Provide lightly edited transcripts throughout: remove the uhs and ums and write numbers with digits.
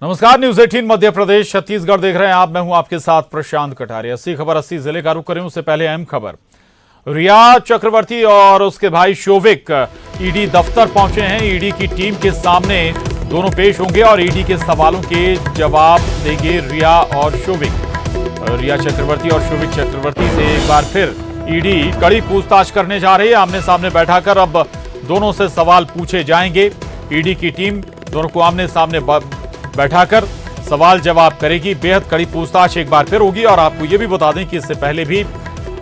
नमस्कार, न्यूज 18 मध्य प्रदेश छत्तीसगढ़ देख रहे हैं आप। मैं हूं आपके साथ प्रशांत कटारिया। 80 खबर 80 जिले का रुख करें उससे पहले अहम खबर। रिया चक्रवर्ती और उसके भाई शोविक ईडी दफ्तर पहुंचे हैं। ईडी की टीम के सामने दोनों पेश होंगे और ईडी के सवालों के जवाब देंगे रिया और शोविक। रिया चक्रवर्ती और शोविक चक्रवर्ती से एक बार फिर ईडी कड़ी पूछताछ करने जा रही है। आमने सामने बैठाकर अब दोनों से सवाल पूछे जाएंगे। ईडी की टीम दोनों को आमने सामने बैठाकर सवाल जवाब करेगी। बेहद कड़ी पूछताछ एक बार फिर होगी। और आपको यह भी बता दें कि इससे पहले भी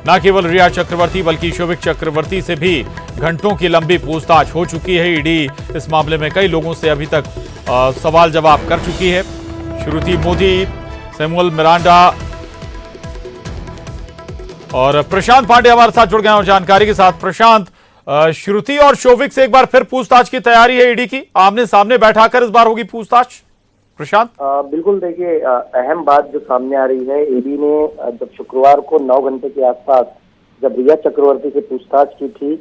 न केवल रिया चक्रवर्ती बल्कि शोविक चक्रवर्ती से भी घंटों की लंबी पूछताछ हो चुकी है। ईडी इस मामले में कई लोगों से अभी तक सवाल जवाब कर चुकी है। श्रुति मोदी, सैमुअल मिरांडा और प्रशांत पांडे हमारे साथ जुड़ गए हैं और जानकारी के साथ। प्रशांत, श्रुति और शोविक से एक बार फिर पूछताछ की तैयारी है ईडी की। आमने सामने बैठाकर इस बार होगी पूछताछ। प्रशांत, बिल्कुल। देखिए, अहम बात जो सामने आ रही है, ईडी ने जब शुक्रवार को 9 घंटे के आसपास जब रिया चक्रवर्ती से पूछताछ की थी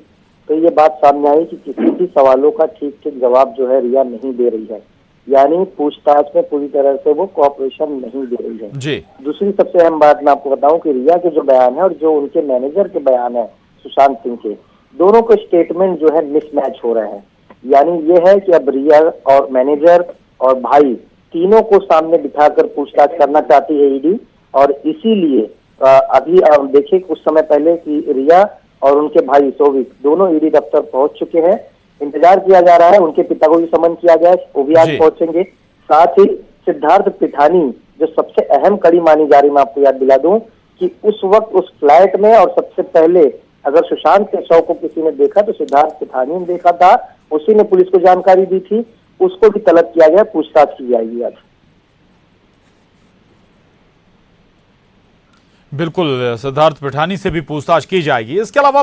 तो ये बात सामने आई कि किसी भी सवालों का ठीक ठीक जवाब जो है रिया नहीं दे रही है। यानी पूछताछ में पूरी तरह से वो कोऑपरेशन नहीं दे रही है जी। दूसरी सबसे अहम बात मैं आपको बताऊं कि रिया के जो बयान है और जो उनके मैनेजर के बयान है सुशांत सिंह के, दोनों के स्टेटमेंट जो है मिसमैच हो रहे हैं। यानी ये है कि अब रिया और मैनेजर और भाई तीनों को सामने बिठाकर पूछताछ करना चाहती है ईडी। और इसीलिए अभी देखिए कुछ समय पहले कि रिया और उनके भाई शोविक दोनों ईडी दफ्तर पहुंच चुके हैं। इंतजार किया जा रहा है, उनके पिता को भी समन किया गया है, वो भी आज पहुंचेंगे। साथ ही सिद्धार्थ पिठानी जो सबसे अहम कड़ी मानी जा रही, मैं आपको याद दिला दूं कि उस वक्त उस फ्लैट में और सबसे पहले अगर सुशांत के शव को किसी ने देखा तो सिद्धार्थ पिठानी ने देखा था, उसी ने पुलिस को जानकारी दी थी, उसको भी तलब किया गया, पूछताछ की जाएगी आज। बिल्कुल, सिद्धार्थ पिठानी से भी पूछताछ की जाएगी। इसके अलावा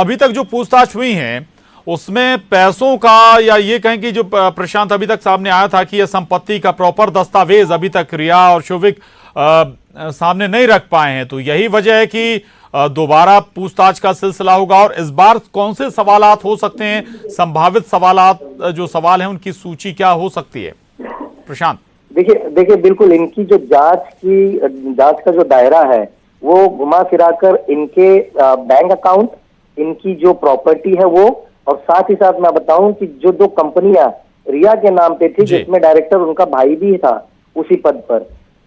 अभी तक जो पूछताछ हुई है उसमें पैसों का, या ये कहें कि जो प्रशांत अभी तक सामने आया था कि यह संपत्ति का प्रॉपर दस्तावेज अभी तक रिया और शोविक सामने नहीं रख पाए हैं, तो यही वजह है कि दोबारा पूछताछ का सिलसिला होगा। और इस बार कौन से सवालात हो सकते हैं, संभावित सवालात जो सवाल हैं उनकी सूची क्या हो सकती है प्रशांत? देखिए बिल्कुल, इनकी जो जांच का जो दायरा है वो घुमा फिराकर इनके बैंक अकाउंट, इनकी जो प्रॉपर्टी है वो, और साथ ही साथ मैं बताऊं कि जो 2 कंपनियां रिया के नाम पे थी जिसमें डायरेक्टर उनका भाई भी था उसी पद पर,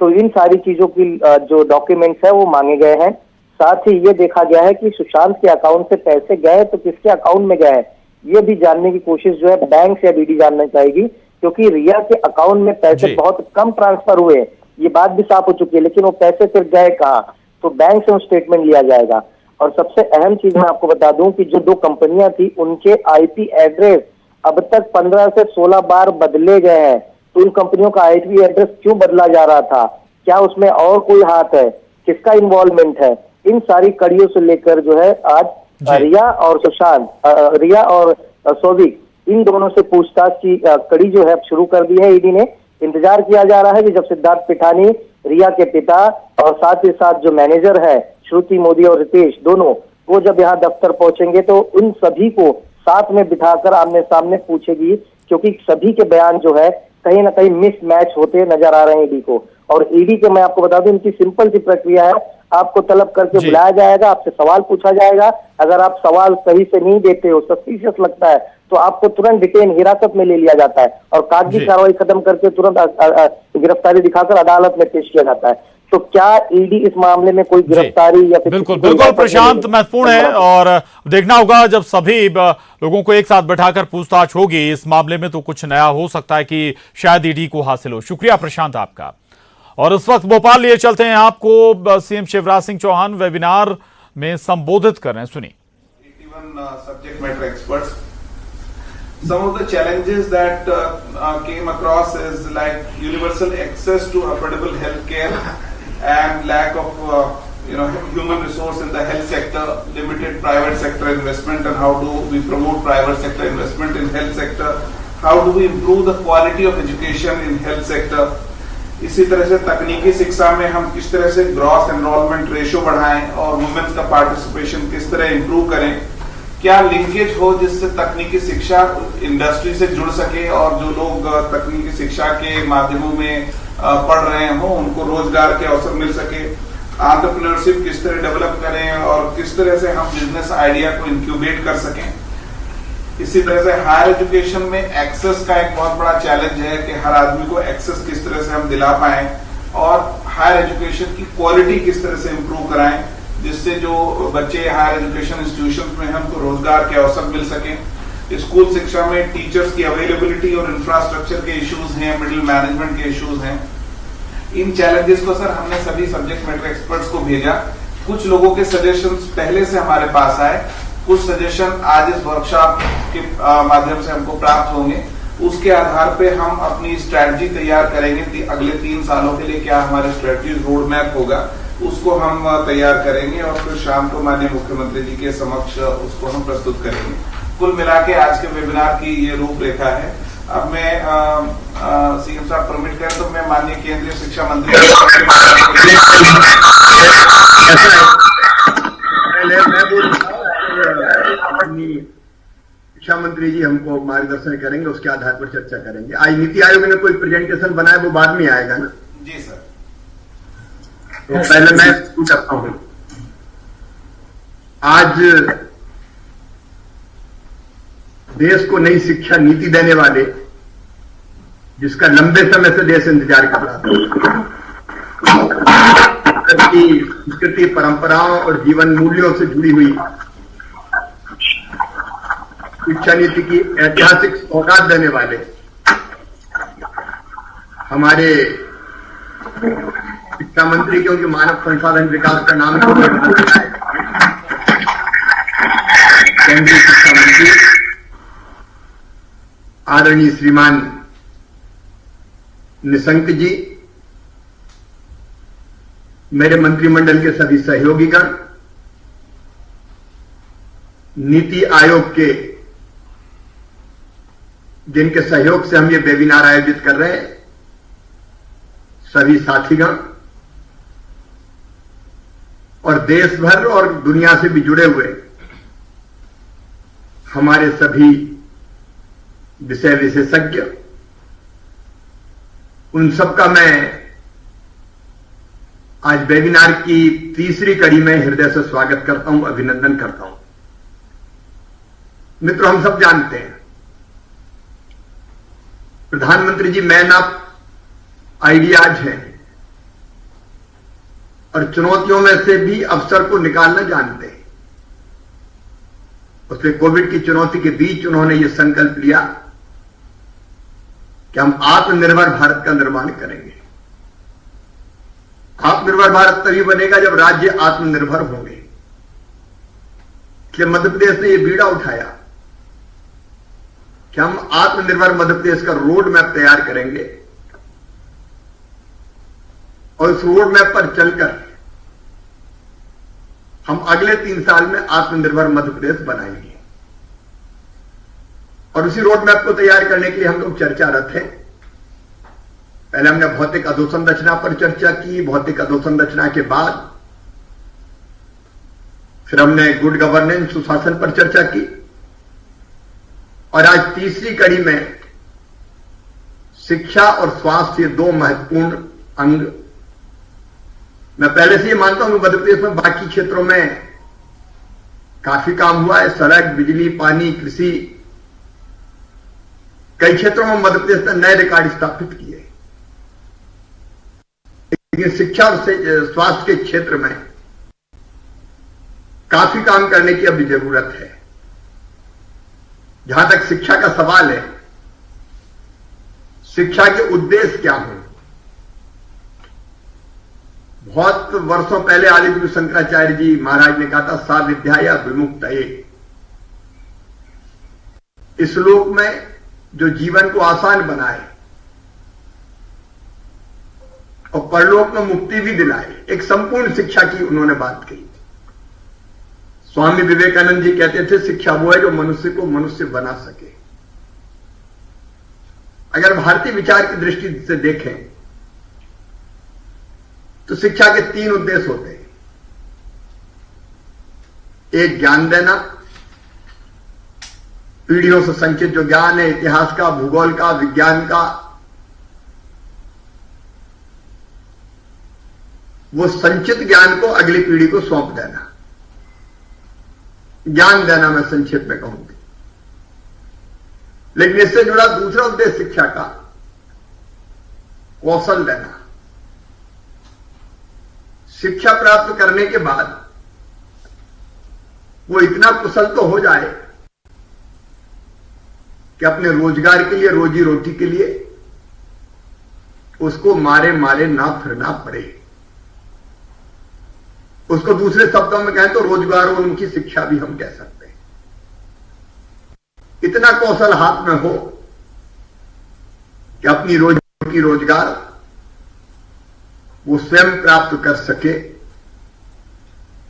तो इन सारी चीजों की जो डॉक्यूमेंट्स है वो मांगे गए हैं। साथ ही ये देखा गया है कि सुशांत के अकाउंट से पैसे गए तो किसके अकाउंट में गए, ये भी जानने की कोशिश जो है बैंक से ईडी जानना चाहेगी, क्योंकि रिया के अकाउंट में पैसे बहुत कम ट्रांसफर हुए, ये बात भी साफ हो चुकी है, लेकिन वो पैसे फिर गए कहाँ, तो बैंक से वो स्टेटमेंट लिया जाएगा। और सबसे अहम चीज मैं आपको बता दूं कि जो 2 कंपनियां थी उनके आईपी एड्रेस अब तक 15 से 16 बार बदले गए हैं। तो उन कंपनियों का आईपी एड्रेस क्यों बदला जा रहा था, क्या उसमें और कोई हाथ है, किसका इन्वॉल्वमेंट है, इन सारी कड़ियों से लेकर जो है आज रिया और शोविक, इन दोनों से पूछताछ की कड़ी जो है शुरू कर दी है ईडी ने। इंतजार किया जा रहा है कि जब सिद्धार्थ पिठानी, रिया के पिता और साथ ही साथ जो मैनेजर है श्रुति मोदी और रितेश दोनों, वो जब यहाँ दफ्तर पहुंचेंगे तो उन सभी को साथ में बिठाकर आमने सामने पूछेगी, क्योंकि सभी के बयान जो है कहीं ना कहीं मिसमैच होते नजर आ रहे हैं ईडी को। और ईडी के मैं आपको बता दूं इनकी सिंपल सी प्रक्रिया है, आपको तलब करके बुलाया जाएगा, आपसे सवाल पूछा जाएगा, अगर आप सवाल सही से नहीं देते हो, सस्पिशियस लगता है, तो आपको तुरंत डिटेन हिरासत में ले लिया जाता है और कागजी कार्रवाई खत्म करके तुरंत गिरफ्तारी दिखाकर अदालत में पेश किया जाता है। तो क्या ईडी इस मामले में कोई गिरफ्तारी या फिर बिल्कुल प्रशांत महत्वपूर्ण है और देखना होगा जब सभी लोगों को एक साथ बैठाकर पूछताछ होगी इस मामले में, तो कुछ नया हो सकता है कि शायद ईडी को हासिल हो। शुक्रिया प्रशांत आपका। और इस वक्त भोपाल लिए चलते हैं, आपको सीएम शिवराज सिंह चौहान वेबिनार में संबोधित कर रहे हैं, सुनिए। Subject matter experts. Some of the challenges that came across is like universal access to affordable health care and lack of human resource in the health sector, limited private sector investment, and how do we promote private sector investment in health sector, how do we improve the quality of education in health sector। इसी तरह से तकनीकी शिक्षा में हम किस तरह से ग्रॉस एनरोलमेंट रेशियो बढ़ाएं और वुमेन्स का पार्टिसिपेशन किस तरह इंप्रूव करें, क्या लिंकेज हो जिससे तकनीकी शिक्षा इंडस्ट्री से जुड़ सके और जो लोग तकनीकी शिक्षा के माध्यमों में पढ़ रहे हो उनको रोजगार के अवसर मिल सके, एंटरप्रेन्योरशिप किस तरह डेवलप करें और किस तरह से हम बिजनेस आइडिया को इंक्यूबेट कर सकें। इसी तरह से हायर एजुकेशन में एक्सेस का एक बहुत बड़ा चैलेंज है कि हर आदमी को एक्सेस किस तरह से हम दिला पाएं और हायर एजुकेशन की क्वालिटी किस तरह से इंप्रूव कराएं जिससे जो बच्चे हायर एजुकेशन इंस्टीट्यूशन में हमको रोजगार के अवसर मिल सके। स्कूल शिक्षा में टीचर्स की अवेलेबिलिटी और इंफ्रास्ट्रक्चर के इश्यूज हैं, मिडिल मैनेजमेंट के इश्यूज हैं। इन चैलेंजेस को सर हमने सभी सब्जेक्ट मैटर एक्सपर्ट्स को भेजा। कुछ लोगों के सजेशंस पहले से हमारे पास आए, कुछ सजेशन आज इस वर्कशॉप के माध्यम से हमको प्राप्त होंगे। उसके आधार पे हम अपनी स्ट्रेटजी तैयार करेंगे। अगले 3 सालों के लिए क्या हमारे स्ट्रेटजी रोड मैप होगा उसको हम तैयार करेंगे और फिर शाम को माननीय मुख्यमंत्री जी के समक्ष उसको हम प्रस्तुत करेंगे। कुल मिला के आज के वेबिनार की ये रूपरेखा है। अब मैं सीएम साहब परमिट करें तो मैं माननीय केंद्रीय शिक्षा मंत्री शिक्षा मंत्री जी हमको मार्गदर्शन करेंगे, उसके आधार पर चर्चा करेंगे। आज नीति आयोग ने कोई प्रेजेंटेशन बनाया वो बाद में आएगा ना? जी सर। तो पहले मैं पूछता हूं, आज देश को नई शिक्षा नीति देने वाले जिसका लंबे समय से देश इंतजार कर रहा था, की संस्कृति, परंपराओं और जीवन मूल्यों से जुड़ी हुई शिक्षा नीति की ऐतिहासिक सौगात देने वाले हमारे शिक्षा मंत्री, क्योंकि मानव संसाधन विकास का नाम केंद्रीय शिक्षा मंत्री आदरणीय श्रीमान निशंक जी, मेरे मंत्रिमंडल के सभी सहयोगीगण, नीति आयोग के जिनके सहयोग से हम ये वेबिनार आयोजित कर रहे हैं सभी साथीगण, और देश भर और दुनिया से भी जुड़े हुए हमारे सभी विषय विशेषज्ञ, उन सबका मैं आज वेबिनार की तीसरी कड़ी में हृदय से स्वागत करता हूं, अभिनंदन करता हूं। मित्रों, हम सब जानते हैं प्रधानमंत्री जी मैन ऑफ आइडियाज हैं और चुनौतियों में से भी अवसर को निकालना जानते हैं। उससे कोविड की चुनौती के बीच उन्होंने यह संकल्प लिया कि हम आत्मनिर्भर भारत का निर्माण करेंगे। आत्मनिर्भर भारत तभी बनेगा जब राज्य आत्मनिर्भर होंगे। इसलिए मध्य प्रदेश ने यह बीड़ा उठाया कि हम आत्मनिर्भर मध्य प्रदेश का रोड मैप तैयार करेंगे और उस रोड मैप पर चलकर हम अगले 3 साल में आत्मनिर्भर मध्य प्रदेश बनाएंगे। और उसी रोड मैप को तैयार करने के लिए हम लोग चर्चारत हैं। पहले हमने भौतिक अधोसंरचना पर चर्चा की, भौतिक अधोसंरचना के बाद फिर हमने गुड गवर्नेंस, सुशासन पर चर्चा की, और आज तीसरी कड़ी में शिक्षा और स्वास्थ्य, ये 2 महत्वपूर्ण अंग। मैं पहले से ये मानता हूं कि मध्य प्रदेश में बाकी क्षेत्रों में काफी काम हुआ है, सड़क, बिजली, पानी, कृषि, कई क्षेत्रों में मध्य प्रदेश ने नए रिकॉर्ड स्थापित किए। लेकिन शिक्षा और स्वास्थ्य के क्षेत्र में काफी काम करने की अभी जरूरत है। जहां तक शिक्षा का सवाल है, शिक्षा के उद्देश्य क्या हों? बहुत वर्षों पहले आदि गुरु शंकराचार्य जी महाराज ने कहा था, सा विद्या विमुक्तये। इस श्लोक में जो जीवन को आसान बनाए और परलोक में मुक्ति भी दिलाए, एक संपूर्ण शिक्षा की उन्होंने बात कही। स्वामी विवेकानंद जी कहते थे, शिक्षा वो है जो मनुष्य को मनुष्य बना सके। अगर भारतीय विचार की दृष्टि से देखें तो शिक्षा के 3 उद्देश्य होते हैं। एक, ज्ञान देना, पीढ़ियों से संचित जो ज्ञान है, इतिहास का, भूगोल का, विज्ञान का, वो संचित ज्ञान को अगली पीढ़ी को सौंप देना, ज्ञान देना, मैं संक्षेप में कहूंगी। लेकिन इससे जुड़ा दूसरा उद्देश्य शिक्षा का कौशल देना। शिक्षा प्राप्त करने के बाद वो इतना कुशल तो हो जाए कि अपने रोजगार के लिए, रोजी रोटी के लिए उसको मारे मारे ना फिरना पड़े। उसको दूसरे शब्दों में कहें तो रोजगार और उनकी शिक्षा भी हम कह सकते हैं। इतना कौशल हाथ में हो कि अपनी रोजी रोजगार वो स्वयं प्राप्त कर सके।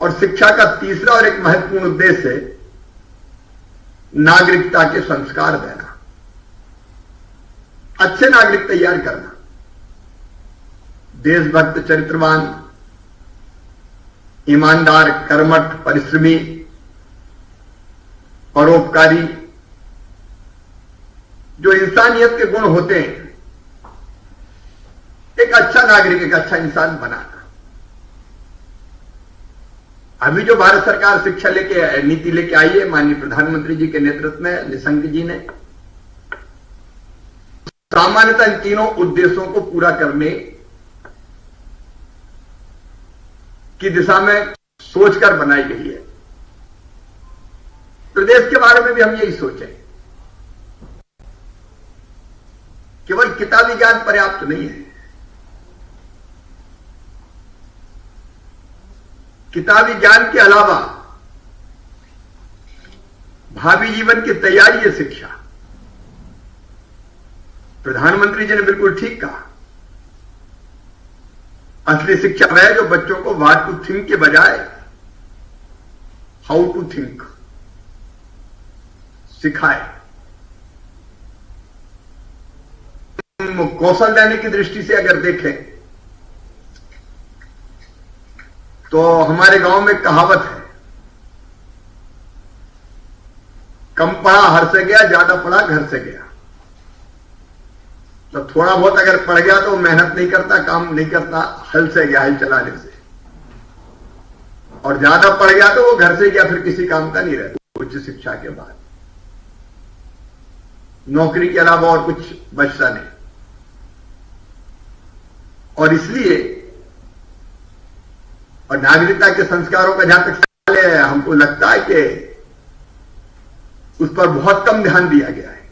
और शिक्षा का तीसरा और एक महत्वपूर्ण उद्देश्य है नागरिकता के संस्कार देना, अच्छे नागरिक तैयार करना, देशभक्त, चरित्रवान, ईमानदार, कर्मठ, परिश्रमी, परोपकारी, जो इंसानियत के गुण होते हैं, एक अच्छा नागरिक, एक अच्छा इंसान बनाना। अभी जो भारत सरकार शिक्षा नीति लेके आई है, माननीय प्रधानमंत्री जी के नेतृत्व में, निशंक जी ने, सामान्यतः इन तीनों उद्देश्यों को पूरा करने की दिशा में सोचकर बनाई गई है। प्रदेश के बारे में भी हम यही सोचें। केवल किताबी ज्ञान पर्याप्त नहीं है। किताबी ज्ञान के अलावा भावी जीवन की तैयारी है शिक्षा। प्रधानमंत्री जी ने बिल्कुल ठीक कहा, असली शिक्षा वह है जो बच्चों को व्हाट टू थिंक के बजाय हाउ टू थिंक सिखाए। कौशल देने की दृष्टि से अगर देखें तो हमारे गांव में कहावत है, कम पढ़ा हर से गया, ज्यादा पढ़ा घर से गया। तो थोड़ा बहुत अगर पढ़ गया तो मेहनत नहीं करता, काम नहीं करता, हल से गया, हल चलाने से। और ज्यादा पढ़ गया तो वो घर से गया, फिर किसी काम का नहीं रहता। उच्च शिक्षा के बाद नौकरी के अलावा और कुछ बचता नहीं। और इसलिए और नागरिकता के संस्कारों का जहां तक सवाल है, हमको लगता है कि उस पर बहुत कम ध्यान दिया गया है।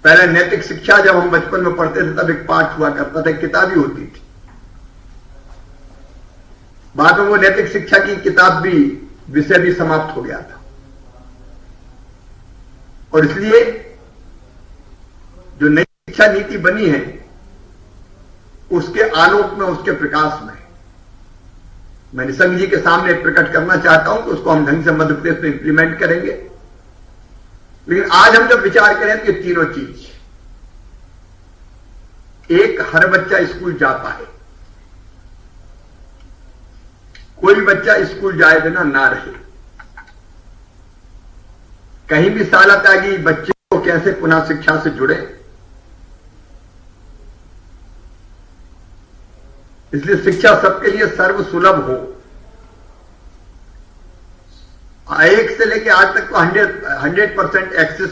पहले नैतिक शिक्षा जब हम बचपन में पढ़ते थे तब एक पाठ हुआ करता था, किताबी होती थी। बाद में वो नैतिक शिक्षा की किताब भी, विषय भी समाप्त हो गया था। और इसलिए जो नई शिक्षा नीति बनी है उसके आलोक में, उसके प्रकाश में मैं निशंक जी के सामने प्रकट करना चाहता हूं कि उसको हम ढंग से मध्य प्रदेश में इंप्लीमेंट करेंगे। लेकिन आज हम जब विचार करें तो ये तीनों चीज, एक, हर बच्चा स्कूल जाता है, कोई बच्चा स्कूल जाए बिना ना रहे। कहीं भी सालत आ गई, बच्चे को कैसे पुनः शिक्षा से जुड़े। इसलिए शिक्षा सबके लिए सर्व सुलभ हो। 1 से लेकर 8 तक तो 100% एक्सेस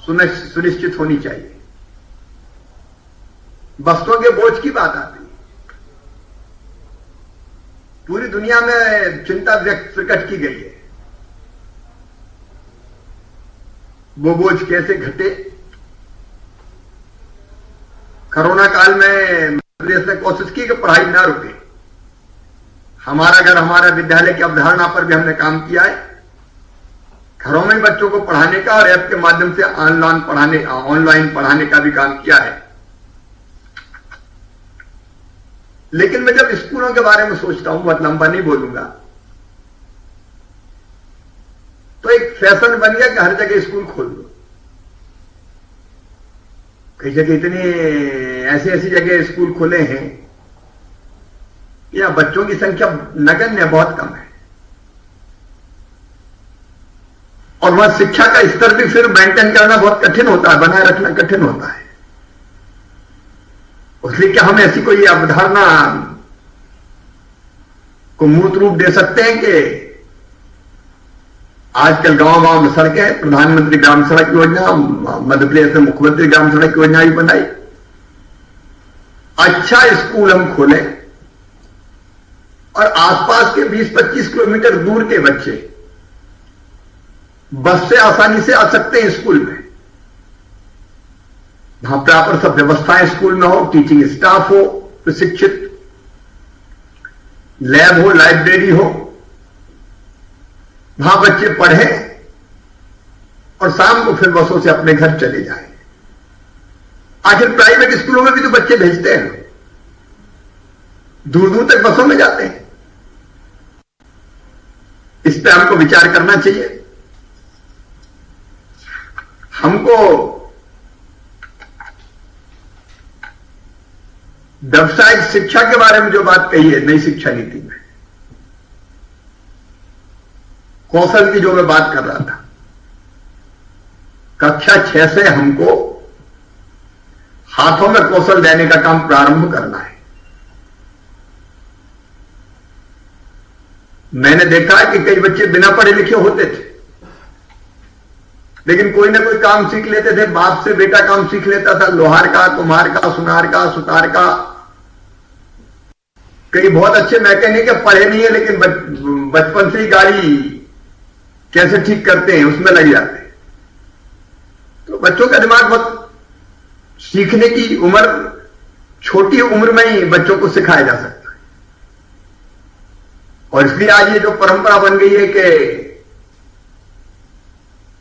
सुनिश्चित होनी चाहिए। बस्तों के बोझ की बात आती है। पूरी दुनिया में चिंता व्यक्त प्रकट की गई है, वो बोझ कैसे घटे। कोरोना काल में प्रदेश ने कोशिश की कि पढ़ाई ना रुके। हमारा घर हमारा विद्यालय की अवधारणा पर भी हमने काम किया है। घरों में बच्चों को पढ़ाने का और ऐप के माध्यम से ऑनलाइन पढ़ाने का भी काम किया है। लेकिन मैं जब स्कूलों के बारे में सोचता हूं, बहुत लंबा नहीं बोलूंगा, तो एक फैशन बन गया कि हर जगह स्कूल खोल दो। कई जगह इतनी ऐसी जगह स्कूल खुले हैं, या बच्चों की संख्या नगण्य बहुत कम है। और वहां शिक्षा का स्तर भी फिर मेंटेन करना बहुत कठिन होता है, बनाए रखना कठिन होता है। इसलिए क्या हम ऐसी कोई अवधारणा को मूर्त रूप दे सकते हैं कि आजकल गांव गांव में सड़कें, प्रधानमंत्री ग्राम सड़क योजना, मध्य प्रदेश में मुख्यमंत्री ग्राम सड़क योजना भी बनाई, अच्छा स्कूल हम खोलें और आसपास के 20-25 किलोमीटर दूर के बच्चे बस से आसानी से आ सकते हैं स्कूल में। वहां प्रॉपर सब व्यवस्थाएं स्कूल में हो, टीचिंग स्टाफ हो प्रशिक्षित, लैब हो, लाइब्रेरी हो, वहां बच्चे पढ़ें और शाम को फिर बसों से अपने घर चले जाएं। आखिर प्राइवेट स्कूलों में भी तो बच्चे भेजते हैं, दूर दूर तक बसों में जाते हैं। इस पे हमको विचार करना चाहिए। हमको व्यावसायिक शिक्षा के बारे में जो बात कही है नई शिक्षा नीति में, कौशल की जो मैं बात कर रहा था, कक्षा 6 से हमको हाथों में कौशल देने का काम प्रारंभ करना है। मैंने देखा है कि कई बच्चे बिना पढ़े लिखे होते थे, लेकिन कोई ना कोई काम सीख लेते थे। बाप से बेटा काम सीख लेता था, लोहार का, कुम्हार का, सुनार का, सुतार का। कई बहुत अच्छे मैकेनिक है, पढ़े नहीं है, लेकिन बचपन से ही गाड़ी कैसे ठीक करते हैं उसमें लग जाते हैं। तो बच्चों का दिमाग बहुत, सीखने की उम्र छोटी उम्र में ही बच्चों को सिखाया जा सकता है। और इसलिए आज ये जो परंपरा बन गई है कि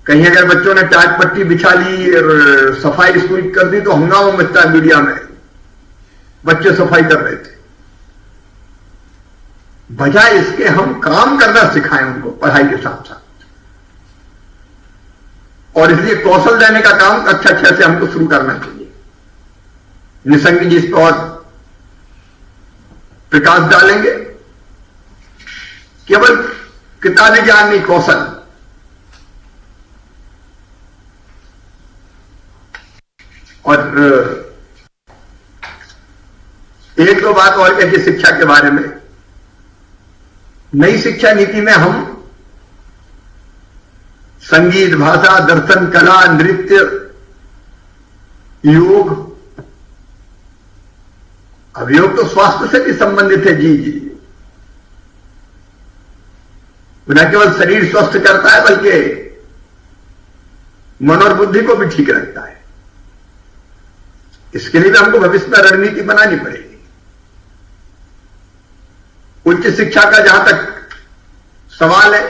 कहीं अगर बच्चों ने टाट पट्टी बिछा ली और सफाई स्वीप कर दी तो हंगामा मचता है मीडिया में, बच्चे सफाई कर रहे थे। बजाय इसके हम काम करना सिखाएं उनको पढ़ाई के साथ साथ। और इसलिए कौशल देने का काम कक्षा 6 से हमको शुरू करना चाहिए। निशंक जी इस पर और प्रकाश डालेंगे। केवल किताबी ज्ञान नहीं, कौशल। और एक दो बात और कहिए शिक्षा के बारे में। नई शिक्षा नीति में हम संगीत, भाषा, दर्शन, कला, नृत्य, योग, अब योग तो स्वास्थ्य से भी संबंधित है। जी जी, न केवल शरीर स्वस्थ करता है बल्कि मन और बुद्धि को भी ठीक रखता है। इसके लिए भी हमको भविष्य में रणनीति बनानी पड़ेगी। उच्च शिक्षा का जहां तक सवाल है,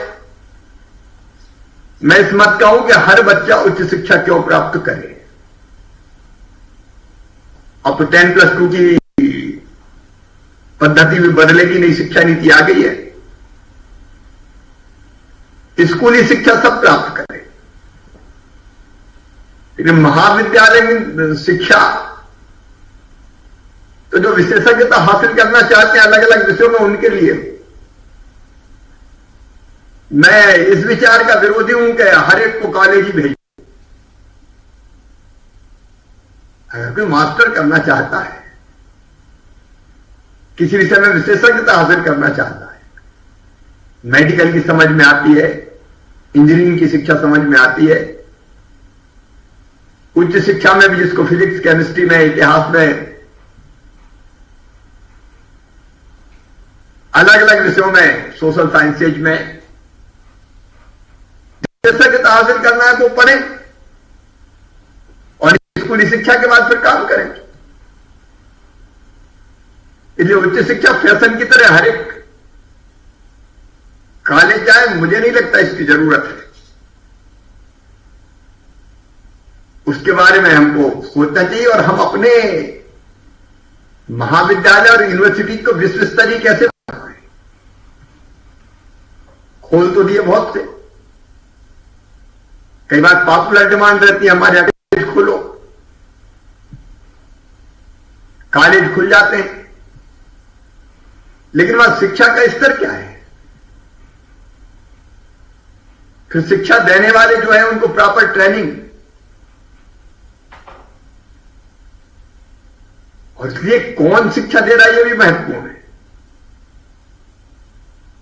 मैं इस मत कहूं कि हर बच्चा उच्च शिक्षा क्यों प्राप्त करे। अब तो 10+2 की पद्धति भी बदलेगी, नई शिक्षा नीति आ गई है। स्कूली शिक्षा सब प्राप्त करें, लेकिन महाविद्यालय में शिक्षा तो जो विशेषज्ञता हासिल करना चाहते हैं अलग अलग विषयों में, उनके लिए मैं इस विचार का विरोधी हूं कि हर एक को कॉलेज ही भेजो। अगर कोई मास्टर करना चाहता है, किसी विषय में विशेषज्ञता हासिल करना चाहता है, मेडिकल की समझ में आती है, इंजीनियरिंग की शिक्षा समझ में आती है, उच्च शिक्षा में भी जिसको फिजिक्स, केमिस्ट्री में, इतिहास में, अलग अलग विषयों में, सोशल साइंसेज में विशेषज्ञता हासिल करना है तो पढ़े और स्कूली शिक्षा के बाद फिर काम करें। इसलिए उच्च शिक्षा फैशन की तरह हर एक कॉलेज जाए, मुझे नहीं लगता इसकी जरूरत है। उसके बारे में हमको सोचना चाहिए और हम अपने महाविद्यालय और यूनिवर्सिटी को विश्व स्तरीय कैसे बनाएं। खोल तो दिए बहुत से, कई बार पॉपुलर डिमांड रहती है हमारे यहाँ कॉलेज खोलो, कॉलेज खुल जाते हैं, लेकिन वहां शिक्षा का स्तर क्या है? फिर शिक्षा देने वाले जो है उनको प्रॉपर ट्रेनिंग, और इसलिए कौन शिक्षा दे रहा है ये भी महत्वपूर्ण है।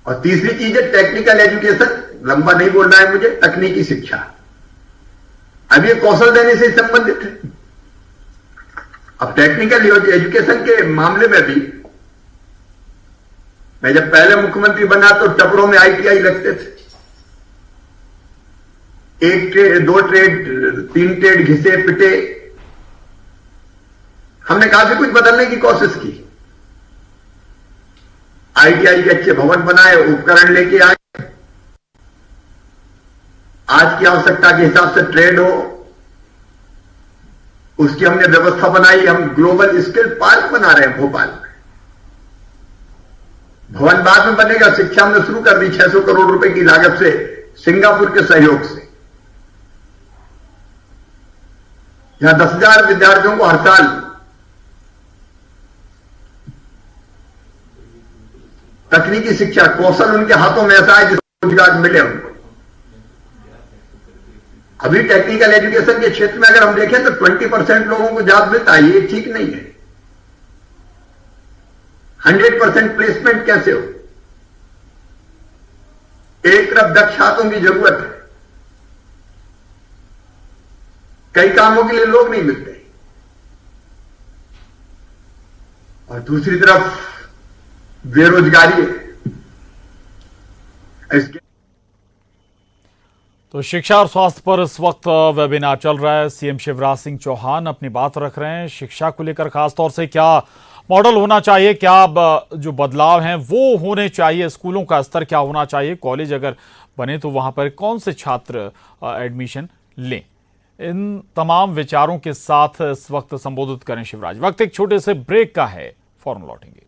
और तीसरी चीज है टेक्निकल एजुकेशन, लंबा नहीं बोलना है मुझे, तकनीकी शिक्षा। अब ये कौशल देने से संबंधित है। अब टेक्निकल एजुकेशन के मामले में भी मैं जब पहले मुख्यमंत्री बना तो टपरों में ITI लगते थे, 1 ट्रेड 2 ट्रेड 3 ट्रेड घिसे पिटे। हमने काफी कुछ बदलने की कोशिश की, ITI के अच्छे भवन बनाए, उपकरण लेके आए, आज की आवश्यकता के हिसाब से ट्रेड हो उसकी हमने व्यवस्था बनाई। हम ग्लोबल स्किल पार्क बना रहे हैं भोपाल में, भवन बाद में बनेगा। शिक्षा हमने शुरू कर दी 600 करोड़ रुपए की लागत से, सिंगापुर के सहयोग से। यहां 10,000 विद्यार्थियों को हर साल तकनीकी शिक्षा, कौशल उनके हाथों में ऐसा है जिससे रोजगार मिले उनको। अभी टेक्निकल एजुकेशन के क्षेत्र में अगर हम देखें तो 20% लोगों को जॉब मिलता है, ये ठीक नहीं है। 100% प्लेसमेंट कैसे हो? एक तरफ दक्ष हाथों की जरूरत है, कई कामों के लिए लोग नहीं मिलते, और दूसरी तरफ बेरोजगारी है। इसके तो शिक्षा और स्वास्थ्य पर इस वक्त वेबिनार चल रहा है। सीएम शिवराज सिंह चौहान अपनी बात रख रहे हैं। शिक्षा को लेकर खासतौर से क्या मॉडल होना चाहिए, क्या जो बदलाव हैं वो होने चाहिए, स्कूलों का स्तर क्या होना चाहिए, कॉलेज अगर बने तो वहां पर कौन से छात्र एडमिशन लें, इन तमाम विचारों के साथ इस वक्त संबोधित करें शिवराज। वक्त एक छोटे से ब्रेक का है, फौरन लौटेंगे।